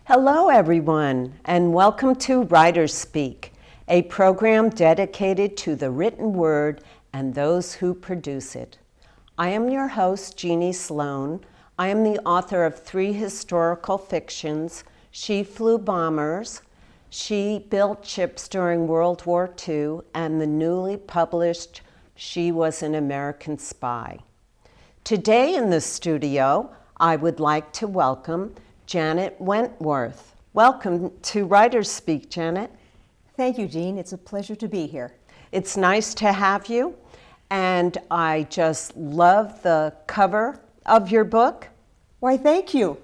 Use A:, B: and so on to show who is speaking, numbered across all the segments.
A: Hello, everyone, and welcome to WriterSpeak, a program dedicated to the written word and those who produce it. I am your host, Jeane Slone. I am the author of 3 historical fictions, She Flew Bombers, She Built Ships During World War II, and the newly published She Was an American Spy. Today in the studio, I would like to welcome Janet Wentworth. Welcome to WriterSpeak, Janet.
B: Thank you, Jeane. It's a pleasure to be here.
A: It's nice to have you, and I just love the cover of your book.
B: Why, thank you.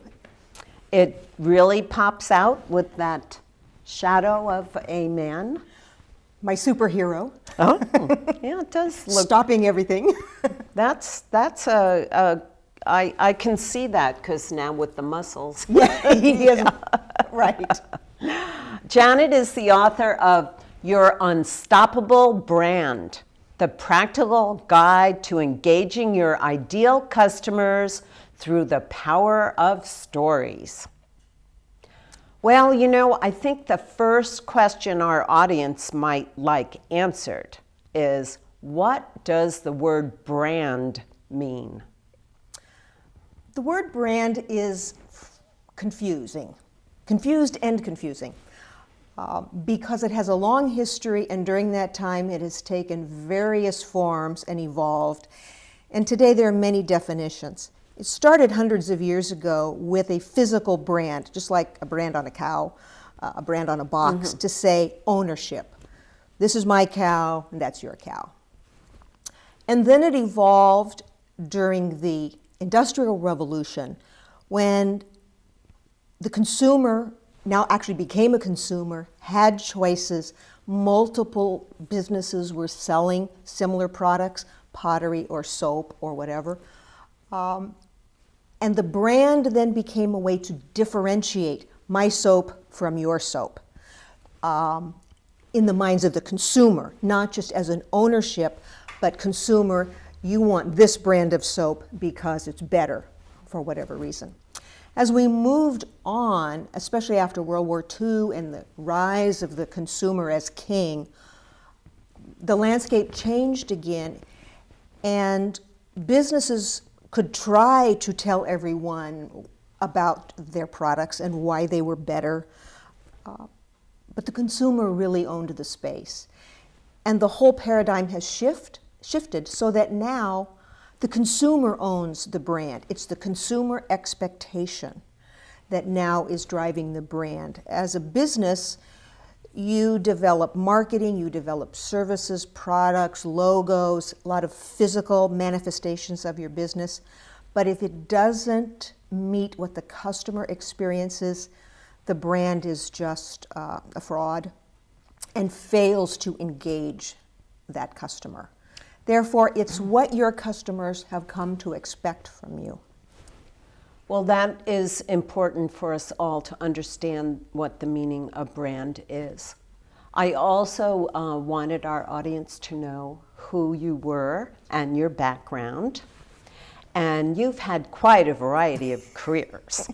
A: It really pops out with that shadow of a man.
B: My superhero.
A: Oh, yeah, it does look.
B: Stopping everything.
A: I can see that because now with the muscles.
B: Yeah, he is. Right.
A: Janet is the author of Your Unstoppable Brand, the practical guide to engaging your ideal customers through the power of stories. Well, I think the first question our audience might like answered is, what does the word brand mean?
B: The word brand is confused and confusing because it has a long history, and during that time it has taken various forms and evolved. And today there are many definitions. It started hundreds of years ago with a physical brand, just like a brand on a cow, a brand on a box, to say ownership. This is my cow, and that's your cow. And then it evolved during the Industrial Revolution, when the consumer now actually became a consumer, had choices, multiple businesses were selling similar products, pottery or soap or whatever. And the brand then became a way to differentiate my soap from your soap in the minds of the consumer, not just as an ownership, but consumer, you want this brand of soap because it's better for whatever reason. As we moved on, especially after World War II and the rise of the consumer as king, the landscape changed again, and businesses could try to tell everyone about their products and why they were better, but the consumer really owned the space. And the whole paradigm has shifted so that now the consumer owns the brand. It's the consumer expectation that now is driving the brand. As a business, you develop marketing, you develop services, products, logos, a lot of physical manifestations of your business. But if it doesn't meet what the customer experiences, the brand is just a fraud and fails to engage that customer. Therefore, it's what your customers have come to expect from you.
A: Well, that is important for us all to understand what the meaning of brand is. I also wanted our audience to know who you were and your background. And you've had quite a variety of careers.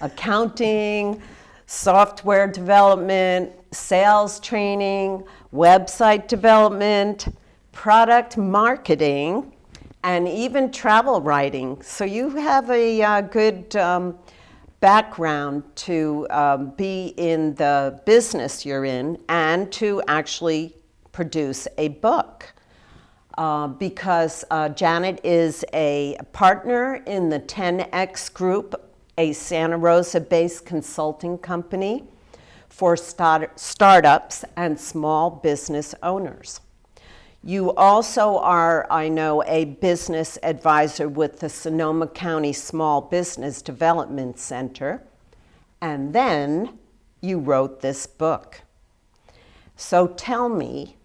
A: Accounting, software development, sales training, website development, product marketing, and even travel writing. So you have a good background to be in the business you're in and to actually produce a book. Because Janet is a partner in the 10X Group, a Santa Rosa-based consulting company for startups and small business owners. You also are, I know, a business advisor with the Sonoma County Small Business Development Center, and then you wrote this book. So tell me,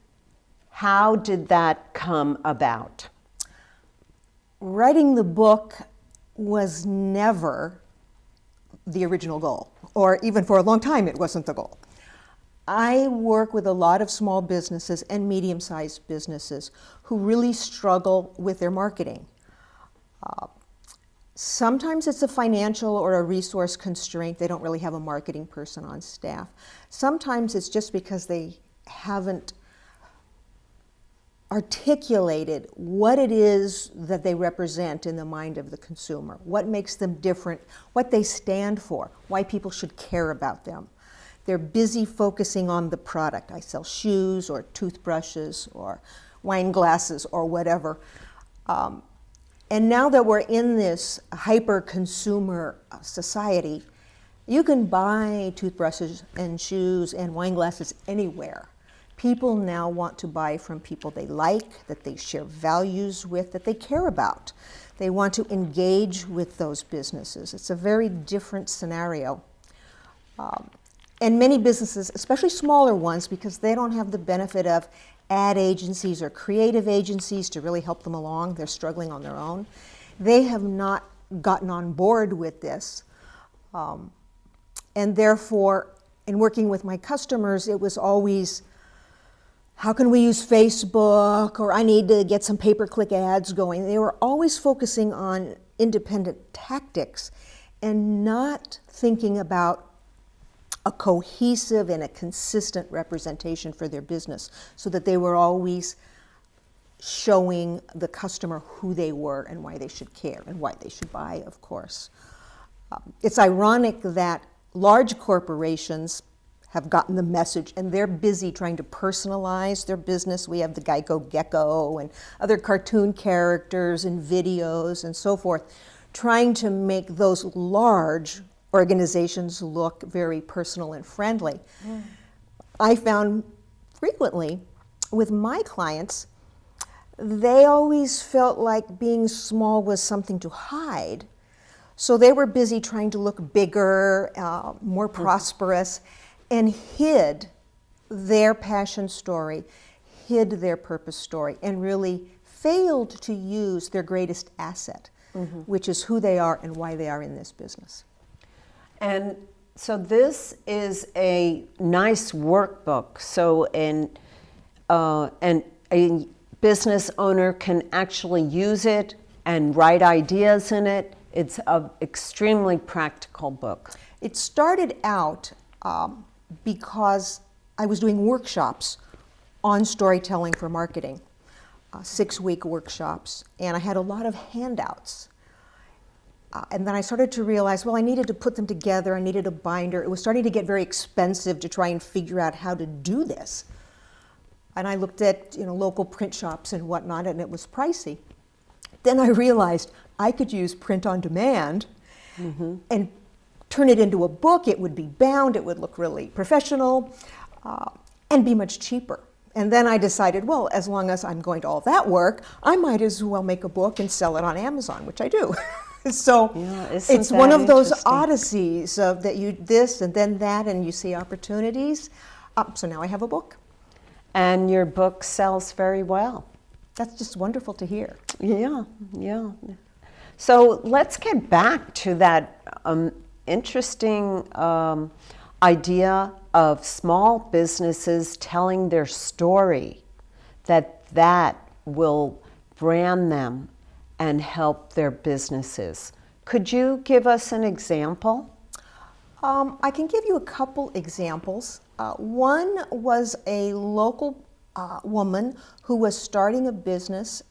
A: how did that come about?
B: Writing the book was never the original goal, or even for a long time it wasn't the goal. I work with a lot of small businesses and medium-sized businesses who really struggle with their marketing. Sometimes it's a financial or a resource constraint. They don't really have a marketing person on staff. Sometimes it's just because they haven't articulated what it is that they represent in the mind of the consumer, what makes them different, what they stand for, why people should care about them. They're busy focusing on the product. I sell shoes or toothbrushes or wine glasses or whatever. And now that we're in this hyper-consumer society, you can buy toothbrushes and shoes and wine glasses anywhere. People now want to buy from people they like, that they share values with, that they care about. They want to engage with those businesses. It's a very different scenario. And many businesses, especially smaller ones, because they don't have the benefit of ad agencies or creative agencies to really help them along, they're struggling on their own, they have not gotten on board with this. And therefore, in working with my customers, it was always, how can we use Facebook, or I need to get some pay-per-click ads going. They were always focusing on independent tactics and not thinking about a cohesive and a consistent representation for their business, so that they were always showing the customer who they were and why they should care and why they should buy, of course. It's ironic that large corporations have gotten the message, and they're busy trying to personalize their business. We have the Geico Gecko and other cartoon characters and videos and so forth, trying to make those large organizations look very personal and friendly. I found frequently with my clients, they always felt like being small was something to hide. So they were busy trying to look bigger, more prosperous, and hid their passion story, hid their purpose story, and really failed to use their greatest asset, which is who they are and why they are in this business.
A: And so this is a nice workbook. So a business owner can actually use it and write ideas in it. It's an extremely practical book.
B: It started out because I was doing workshops on storytelling for marketing, 6-week workshops, and I had a lot of handouts. And then I started to realize, well, I needed to put them together, I needed a binder. It was starting to get very expensive to try and figure out how to do this. And I looked at local print shops and whatnot, and it was pricey. Then I realized I could use print on demand and turn it into a book. It would be bound, it would look really professional, and be much cheaper. And then I decided, well, as long as I'm going to all that work, I might as well make a book and sell it on Amazon, which I do. So it's one of those odysseys of that you this and then that, and you see opportunities. So now I have a book.
A: And your book sells very well.
B: That's just wonderful to hear.
A: Yeah. So let's get back to that interesting idea of small businesses telling their story, that will brand them and help their businesses. Could you give us an example?
B: I can give you a couple examples. One was a local woman who was starting a business.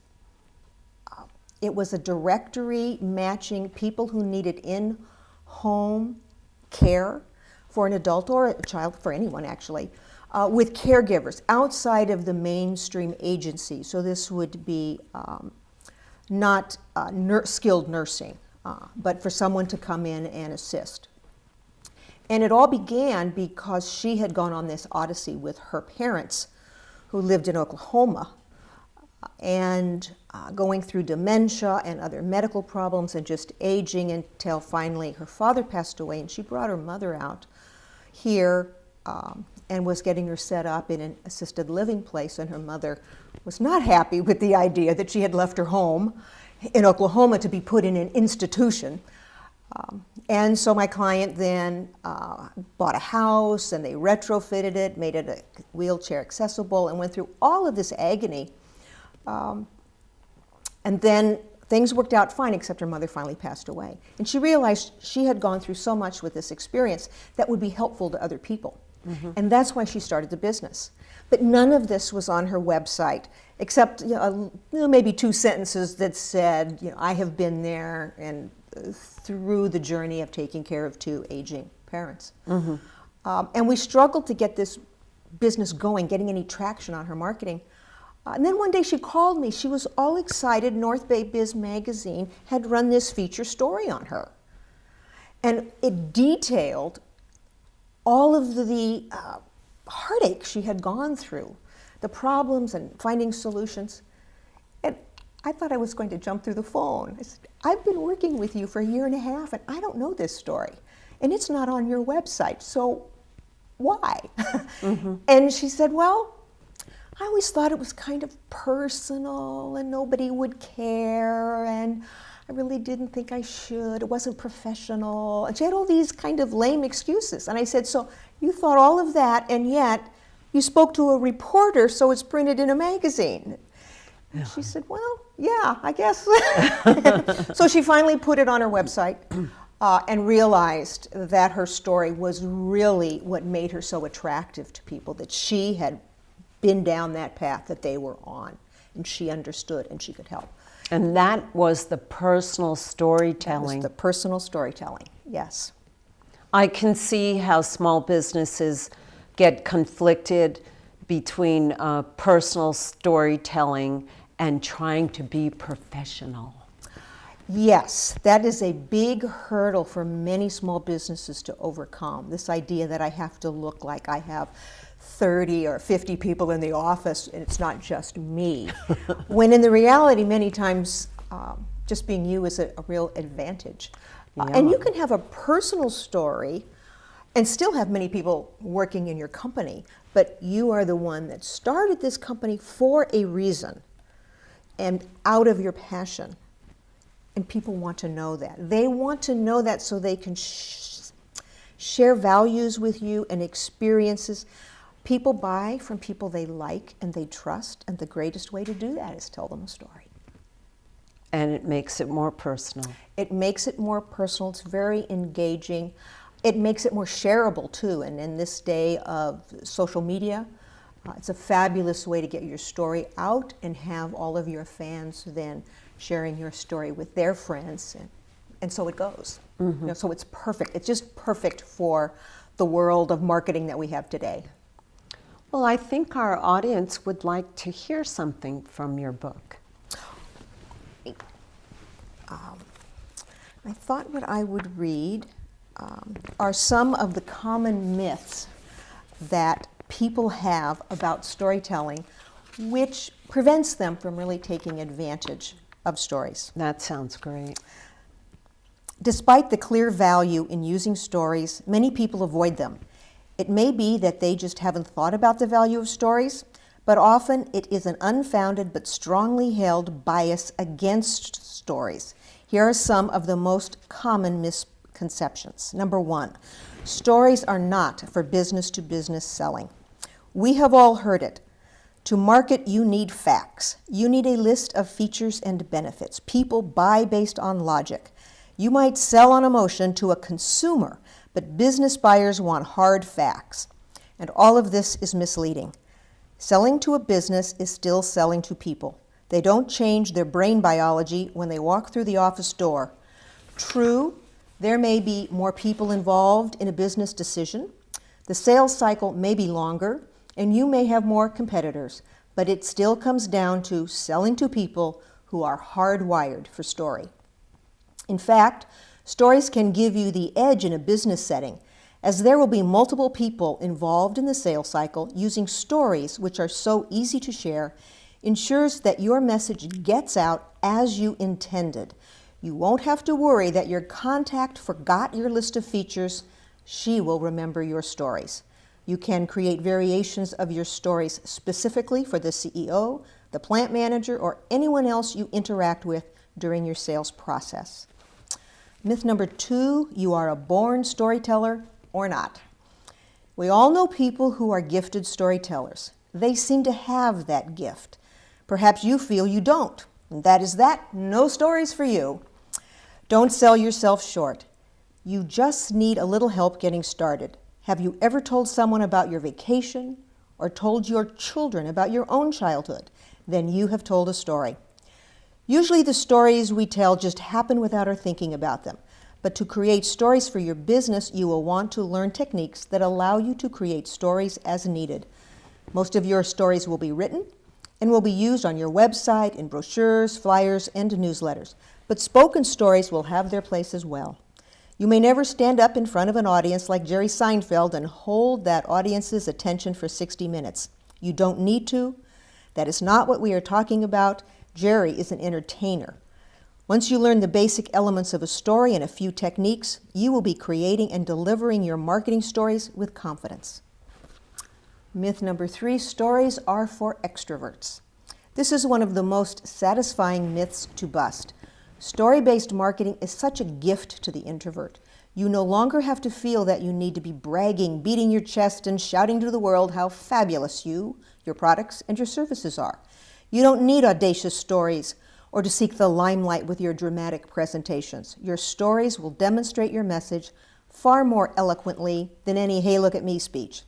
B: It was a directory matching people who needed in-home care for an adult or a child, for anyone actually, with caregivers outside of the mainstream agency. So this would be not skilled nursing, but for someone to come in and assist. And it all began because she had gone on this odyssey with her parents who lived in Oklahoma, and going through dementia and other medical problems and just aging, until finally her father passed away, and she brought her mother out here and was getting her set up in an assisted living place, and her mother was not happy with the idea that she had left her home in Oklahoma to be put in an institution. And so my client then bought a house, and they retrofitted it, made it a wheelchair accessible, and went through all of this agony. And then things worked out fine, except her mother finally passed away. And she realized she had gone through so much with this experience that would be helpful to other people. And that's why she started the business. But none of this was on her website, except maybe 2 sentences that said, I have been there and through the journey of taking care of 2 aging parents. And we struggled to get this business going, getting any traction on her marketing. And then one day she called me. She was all excited. North Bay Biz Magazine had run this feature story on her. And it detailed all of the heartache she had gone through, the problems and finding solutions. And I thought I was going to jump through the phone. I said, I've been working with you for a year and a half, and I don't know this story. And it's not on your website, so why? And she said, well, I always thought it was kind of personal and nobody would care, and I really didn't think I should. It wasn't professional. And she had all these kind of lame excuses. And I said, so you thought all of that, and yet you spoke to a reporter, so it's printed in a magazine. And she said, well, yeah, I guess. So she finally put it on her website and realized that her story was really what made her so attractive to people, that she had been down that path that they were on, and she understood and she could help.
A: And that was the personal storytelling.
B: That was the personal storytelling, yes.
A: I can see how small businesses get conflicted between personal storytelling and trying to be professional.
B: Yes, that is a big hurdle for many small businesses to overcome. This idea that I have to look like I have 30 or 50 people in the office and it's not just me. When in the reality, many times, just being you is a real advantage. And you can have a personal story and still have many people working in your company, but you are the one that started this company for a reason and out of your passion. And people want to know that. They want to know that so they can share values with you and experiences. People buy from people they like and they trust, and the greatest way to do that is tell them a story.
A: And it makes it more personal.
B: It makes it more personal. It's very engaging. It makes it more shareable, too. And in this day of social media, it's a fabulous way to get your story out and have all of your fans then sharing your story with their friends. And so it goes. So it's perfect. It's just perfect for the world of marketing that we have today.
A: Well, I think our audience would like to hear something from your book.
B: I thought what I would read are some of the common myths that people have about storytelling, which prevents them from really taking advantage of stories.
A: That sounds great.
B: Despite the clear value in using stories, many people avoid them. It may be that they just haven't thought about the value of stories, but often it is an unfounded but strongly held bias against stories. Here are some of the most common misconceptions. Number 1, stories are not for business-to-business selling. We have all heard it. To market, you need facts. You need a list of features and benefits. People buy based on logic. You might sell on emotion to a consumer, but business buyers want hard facts. And all of this is misleading. Selling to a business is still selling to people. They don't change their brain biology when they walk through the office door. True, there may be more people involved in a business decision. The sales cycle may be longer, and you may have more competitors, but it still comes down to selling to people who are hardwired for story. In fact, stories can give you the edge in a business setting, as there will be multiple people involved in the sales cycle. Using stories, which are so easy to share, ensures that your message gets out as you intended. You won't have to worry that your contact forgot your list of features. She will remember your stories. You can create variations of your stories specifically for the CEO, the plant manager, or anyone else you interact with during your sales process. Myth number 2, you are a born storyteller or not. We all know people who are gifted storytellers. They seem to have that gift. Perhaps you feel you don't. And that is that. No stories for you. Don't sell yourself short. You just need a little help getting started. Have you ever told someone about your vacation or told your children about your own childhood? Then you have told a story. Usually the stories we tell just happen without our thinking about them. But to create stories for your business, you will want to learn techniques that allow you to create stories as needed. Most of your stories will be written and will be used on your website, in brochures, flyers, and newsletters. But spoken stories will have their place as well. You may never stand up in front of an audience like Jerry Seinfeld and hold that audience's attention for 60 minutes. You don't need to. That is not what we are talking about. Jerry is an entertainer. Once you learn the basic elements of a story and a few techniques, you will be creating and delivering your marketing stories with confidence. Myth number 3, stories are for extroverts. This is one of the most satisfying myths to bust. Story-based marketing is such a gift to the introvert. You no longer have to feel that you need to be bragging, beating your chest, and shouting to the world how fabulous you, your products, and your services are. You don't need audacious stories or to seek the limelight with your dramatic presentations. Your stories will demonstrate your message far more eloquently than any "hey, look at me" speech.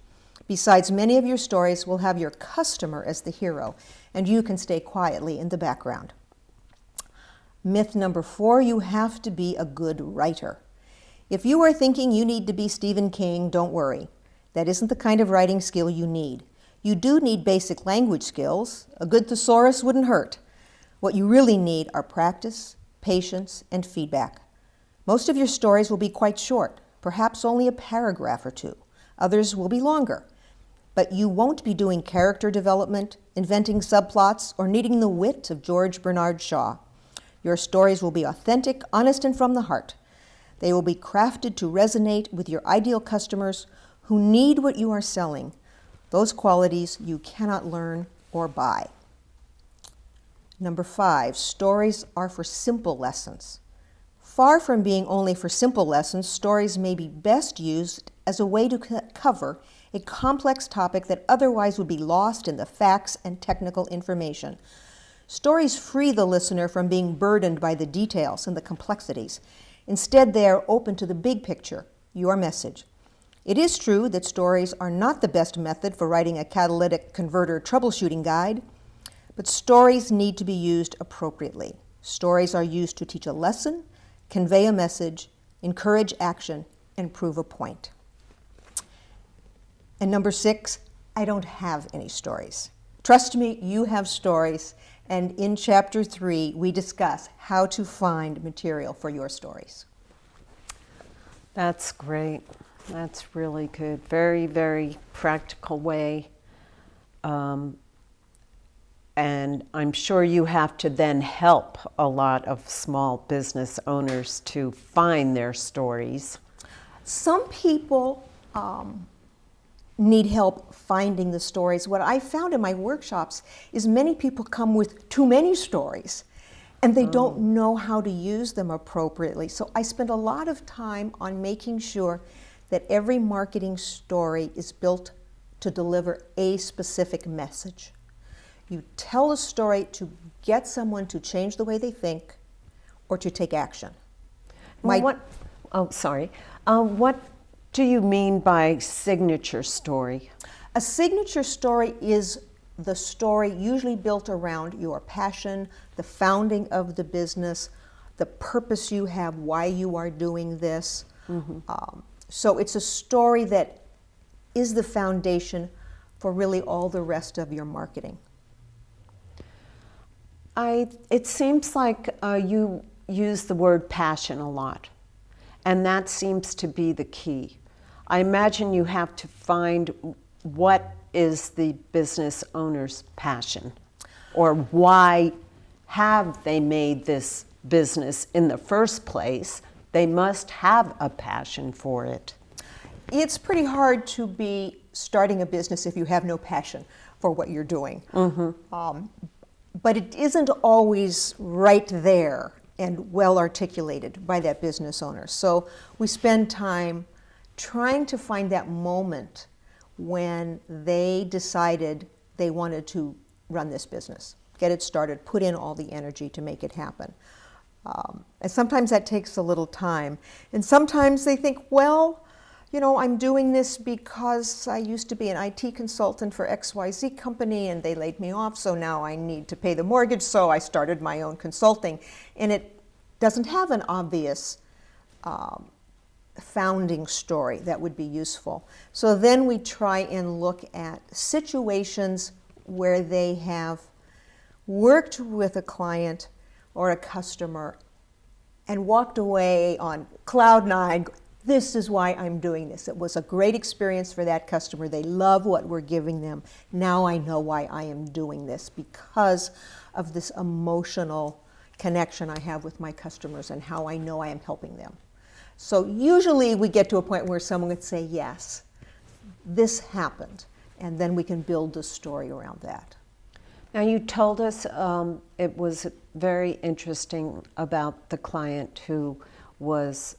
B: Besides, many of your stories will have your customer as the hero, and you can stay quietly in the background. Myth number 4, you have to be a good writer. If you are thinking you need to be Stephen King, don't worry. That isn't the kind of writing skill you need. You do need basic language skills. A good thesaurus wouldn't hurt. What you really need are practice, patience, and feedback. Most of your stories will be quite short, perhaps only a paragraph or 2. Others will be longer. But you won't be doing character development, inventing subplots, or needing the wit of George Bernard Shaw. Your stories will be authentic, honest, and from the heart. They will be crafted to resonate with your ideal customers who need what you are selling. Those qualities you cannot learn or buy. Number 5, stories are for simple lessons. Far from being only for simple lessons, stories may be best used as a way to cover a complex topic that otherwise would be lost in the facts and technical information. Stories free the listener from being burdened by the details and the complexities. Instead, they are open to the big picture, your message. It is true that stories are not the best method for writing a catalytic converter troubleshooting guide, but stories need to be used appropriately. Stories are used to teach a lesson, convey a message, encourage action, and prove a point. And number 6, I don't have any stories. Trust me, you have stories. And in Chapter 3, we discuss how to find material for your stories.
A: That's great. That's really good. Very, very practical way. And I'm sure you have to then help a lot of small business owners to find their stories.
B: Some people need help finding the stories. What I found in my workshops is many people come with too many stories and they don't know how to use them appropriately. So I spend a lot of time on making sure that every marketing story is built to deliver a specific message. You tell a story to get someone to change the way they think or to take action.
A: What do you mean by signature story?
B: A signature story is the story usually built around your passion, the founding of the business, the purpose you have, why you are doing this. So it's a story that is the foundation for really all the rest of your marketing.
A: It seems like you use the word passion a lot, and that seems to be the key. I imagine you have to find what is the business owner's passion, or why have they made this business in the first place. They must have a passion for it.
B: It's pretty hard to be starting a business if you have no passion for what you're doing. But it isn't always right there and well articulated by that business owner. So we spend time trying to find that moment when they decided they wanted to run this business. get it started, put in all the energy to make it happen. And sometimes that takes a little time. And sometimes they think, well, you know, I'm doing this because I used to be an IT consultant for XYZ company and they laid me off, so now I need to pay the mortgage, so I started my own consulting. And it doesn't have an obvious founding story that would be useful. So then we try and look at situations where they have worked with a client or a customer and walked away on cloud nine. This is why I'm doing this. It was a great experience for that customer. They love what we're giving them. Now I know why I am doing this, because of this emotional connection I have with my customers and how I know I am helping them. So usually we get to a point where someone would say, yes, this happened, and then we can build a story around that.
A: Now, you told us it was very interesting about the client who was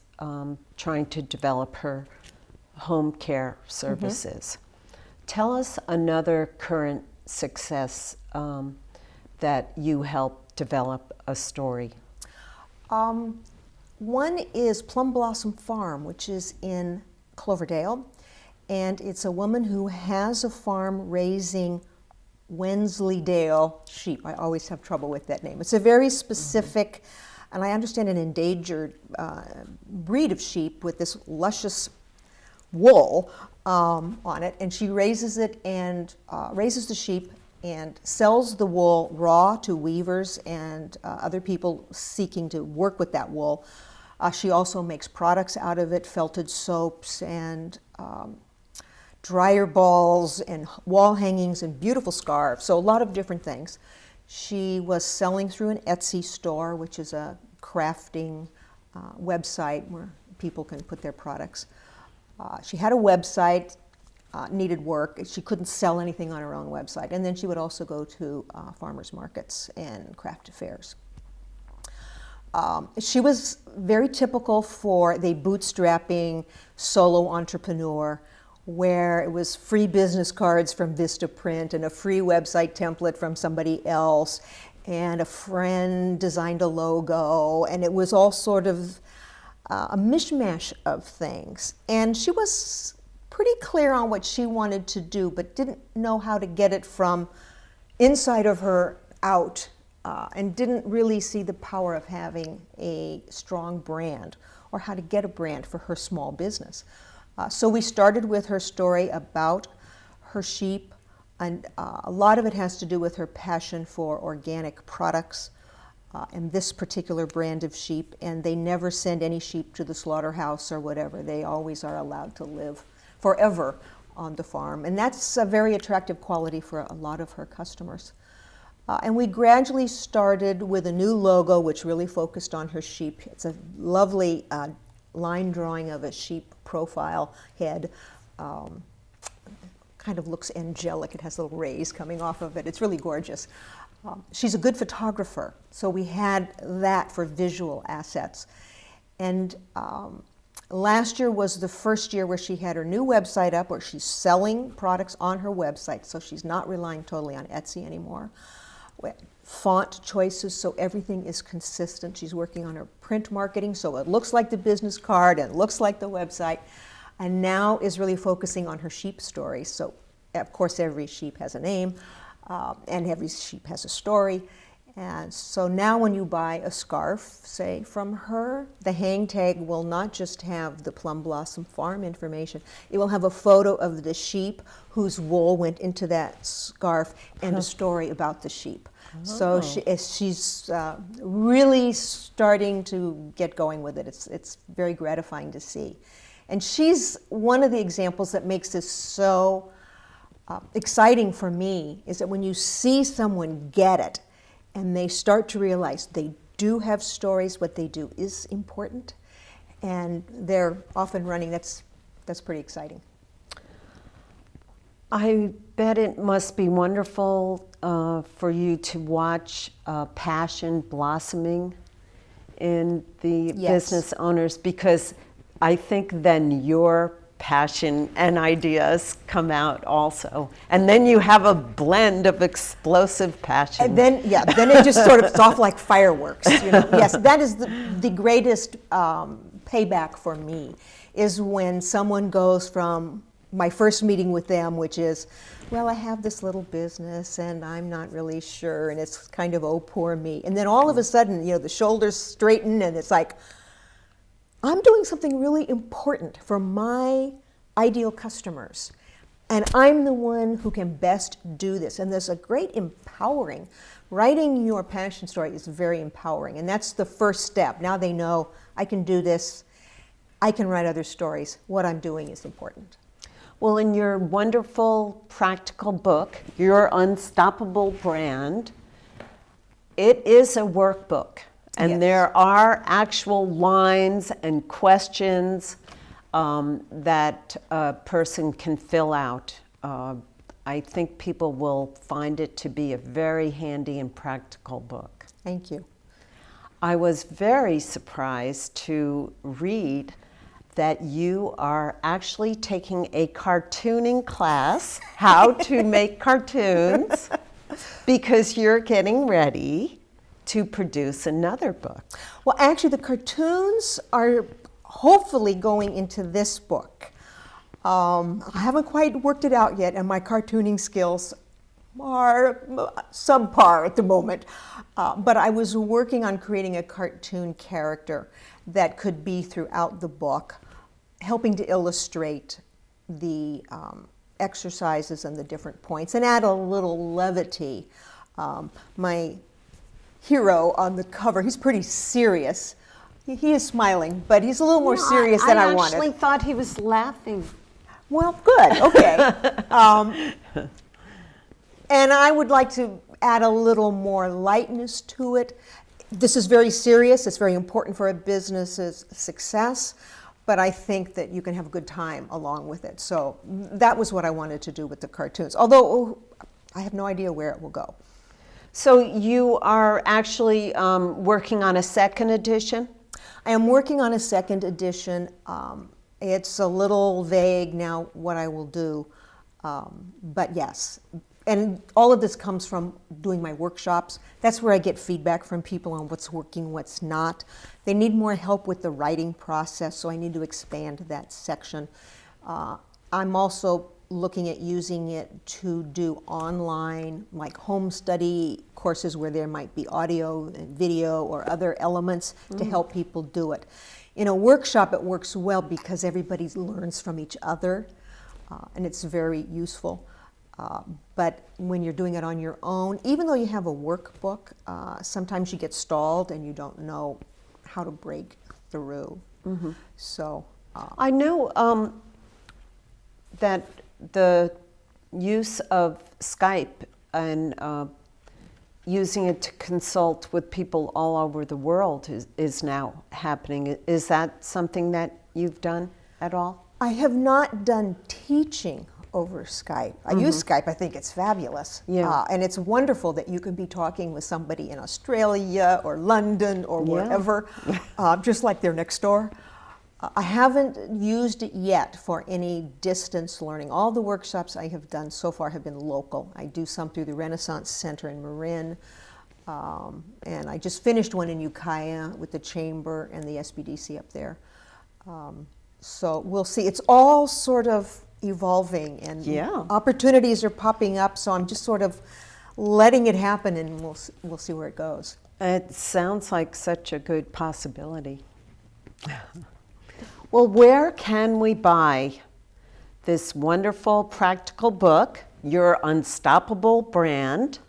A: trying to develop her home care services. Tell us another current success that you helped develop a story.
B: One is Plum Blossom Farm, which is in Cloverdale, and it's a woman who has a farm raising Wensleydale sheep. I always have trouble with that name. It's a very specific, and I understand an endangered breed of sheep with this luscious wool on it, and she raises it and raises the sheep and sells the wool raw to weavers and other people seeking to work with that wool. She also makes products out of it, felted soaps and dryer balls and wall hangings and beautiful scarves, so a lot of different things. She was selling through an Etsy store, which is a crafting website where people can put their products. She had a website, needed work. She couldn't sell anything on her own website. And then she would also go to farmers markets and craft fairs. She was very typical for the bootstrapping solo entrepreneur, where it was free business cards from Vistaprint and a free website template from somebody else, and a friend designed a logo, and it was all sort of a mishmash of things. And she was pretty clear on what she wanted to do, but didn't know how to get it from inside of her out, and didn't really see the power of having a strong brand or how to get a brand for her small business. So we started with her story about her sheep, and a lot of it has to do with her passion for organic products and this particular brand of sheep, and they never send any sheep to the slaughterhouse or whatever. They always are allowed to live forever on the farm, and that's a very attractive quality for a lot of her customers. And we gradually started with a new logo which really focused on her sheep. It's a lovely line drawing of a sheep profile head. Kind of looks angelic. It has little rays coming off of it. It's really gorgeous. She's a good photographer, so we had that for visual assets. And last year was the first year where she had her new website up, where she's selling products on her website, so she's not relying totally on Etsy anymore. Font choices, so everything is consistent. She's working on her print marketing, so it looks like the business card and it looks like the website, and now is really focusing on her sheep story. So of course every sheep has a name, and every sheep has a story. And so now when you buy a scarf, say, from her, the hang tag will not just have the Plum Blossom Farm information. It will have a photo of the sheep whose wool went into that scarf and a story about the sheep. So she's really starting to get going with it. It's very gratifying to see. And she's one of the examples that makes this so exciting for me, is that when you see someone get it, and they start to realize they do have stories, what they do is important, and they're off and running. That's pretty exciting.
A: I bet it must be wonderful for you to watch passion blossoming in the business owners, because I think then your passion and ideas come out also. And then you have a blend of explosive passion.
B: And then, then it just sort of, it's off like fireworks. Yes, that is the greatest payback for me, is when someone goes from my first meeting with them, which is, well, I have this little business and I'm not really sure, and it's kind of, oh, poor me. And then all of a sudden, the shoulders straighten and it's like, I'm doing something really important for my ideal customers. And I'm the one who can best do this. And there's a great empowering. Writing your passion story is very empowering. And that's the first step. Now they know I can do this. I can write other stories. What I'm doing is important.
A: Well, in your wonderful practical book, Your Unstoppable Brand, it is a workbook. And
B: Yes.
A: there are actual lines and questions that a person can fill out. I think people will find it to be a very handy and practical book.
B: Thank you.
A: I was very surprised to read that you are actually taking a cartooning class, how to make cartoons, because you're getting ready to produce another book.
B: Well, actually, the cartoons are hopefully going into this book. I haven't quite worked it out yet, and my cartooning skills are subpar at the moment. But I was working on creating a cartoon character that could be throughout the book, helping to illustrate the exercises and the different points and add a little levity. My hero on the cover, he's pretty serious. He is smiling, but he's a little more serious than I wanted.
A: I actually thought he was laughing.
B: Well, good, okay. And I would like to add a little more lightness to it. This is very serious. It's very important for a business's success, but I think that you can have a good time along with it. So that was what I wanted to do with the cartoons, although I have no idea where it will go.
A: So you are actually working on a second edition?
B: I am working on a second edition. It's a little vague now what I will do, but yes. And all of this comes from doing my workshops. That's where I get feedback from people on what's working, what's not. They need more help with the writing process, so I need to expand that section. I'm also looking at using it to do online, like home study courses where there might be audio and video or other elements to help people do it. In a workshop, it works well because everybody learns from each other, and it's very useful. But when you're doing it on your own, even though you have a workbook, sometimes you get stalled and you don't know how to break through. Mm-hmm. So
A: I know that the use of Skype and using it to consult with people all over the world is now happening. Is that something that you've done at all?
B: I have not done teaching over Skype. I use Skype. I think it's fabulous.
A: Yeah.
B: And it's wonderful that you can be talking with somebody in Australia or London or wherever, just like they're next door. I haven't used it yet for any distance learning. All the workshops I have done so far have been local. I do some through the Renaissance Center in Marin, and I just finished one in Ukiah with the Chamber and the SBDC up there. So we'll see. It's all sort of evolving, and opportunities are popping up, so I'm just sort of letting it happen, and we'll see where it goes.
A: It sounds like such a good possibility. Well, where can we buy this wonderful practical book, Your Unstoppable Brand?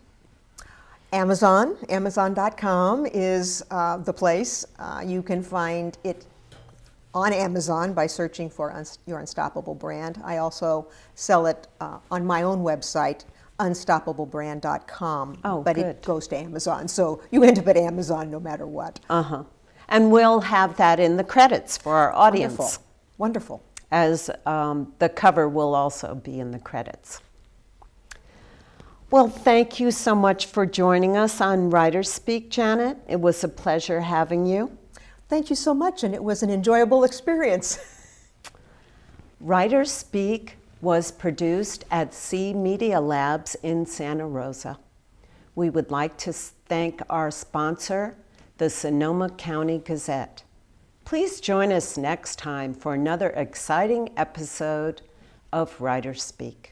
B: Amazon. Amazon.com is the place. You can find it on Amazon by searching for Your Unstoppable Brand. I also sell it on my own website, unstoppablebrand.com.
A: Oh,
B: but
A: good.
B: it goes to Amazon, so you end up at Amazon no matter what.
A: Uh-huh. And we'll have that in the credits for our audience.
B: Wonderful.
A: As the cover will also be in the credits. Well, thank you so much for joining us on WriterSpeak, Janet. It was a pleasure having you.
B: Thank you so much, and it was an enjoyable experience.
A: WriterSpeak was produced at C Media Labs in Santa Rosa. We would like to thank our sponsor, the Sonoma County Gazette. Please join us next time for another exciting episode of WriterSpeak.